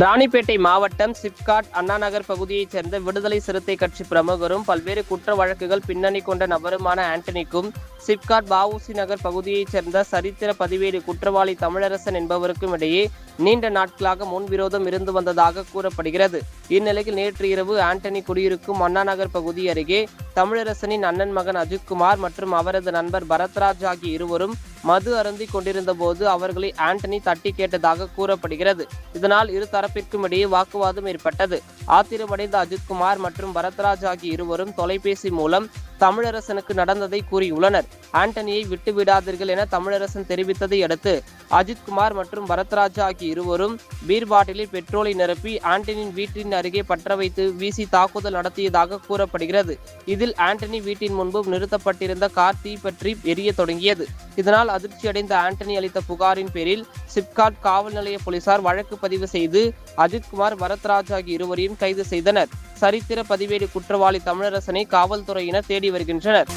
ராணிப்பேட்டை மாவட்டம் சிப்காட் அண்ணாநகர் பகுதியைச் சேர்ந்த விடுதலை சிறுத்தை கட்சி பிரமுகரும் பல்வேறு குற்ற வழக்குகள் பின்னணி கொண்ட நபருமான ஆண்டனிக்கும் சிப்காட் வஉசி நகர் பகுதியைச் சேர்ந்த சரித்திர பதிவேடு குற்றவாளி தமிழரசன் என்பவருக்கும் இடையே நீண்ட நாட்களாக முன்விரோதம் இருந்து வந்ததாக கூறப்படுகிறது. இந்நிலையில் நேற்று இரவு ஆண்டனி குடியிருக்கும் அண்ணாநகர் பகுதி அருகே தமிழரசனின் அண்ணன் மகன் அஜித்குமார் மற்றும் அவரது நண்பர் பரத்ராஜ் ஆகிய இருவரும் மது அருந்திக் கொண்டிருந்த போது அவர்களை ஆண்டனி தட்டி கேட்டதாக கூறப்படுகிறது. இதனால் இரு தரப்பிற்கும் இடையே வாக்குவாதம் ஏற்பட்டது. ஆத்திரமடைந்த அஜித்குமார் மற்றும் பரத்ராஜ் ஆகிய இருவரும் தொலைபேசி மூலம் தமிழரசனுக்கு நடந்ததை கூறியுள்ளனர். ஆண்டனியை விட்டு விடாதீர்கள் என தமிழரசன் தெரிவித்ததை அடுத்து அஜித்குமார் மற்றும் பரத்ராஜ் ஆகிய இருவரும் பீர் பாட்டிலில் பெட்ரோலை நிரப்பி ஆண்டனியின் வீட்டின் அருகே பற்ற வைத்து வீசி தாக்குதல் நடத்தியதாக கூறப்படுகிறது. இதில் ஆண்டனி வீட்டின் முன்பு நிறுத்தப்பட்டிருந்த கார் தீப்பற்றி எரிய தொடங்கியது. இதனால் அதிர்ச்சியடைந்த ஆண்டனி அளித்த புகாரின் பேரில் சிப்காட் காவல் நிலைய போலீசார் வழக்கு பதிவு செய்து அஜித்குமார் பரத்ராஜ் ஆகிய இருவரையும் கைது செய்தனர். சரித்திர பதிவேடு குற்றவாளி தமிழரசனை காவல்துறையினர் தேடி வருகின்றனர்.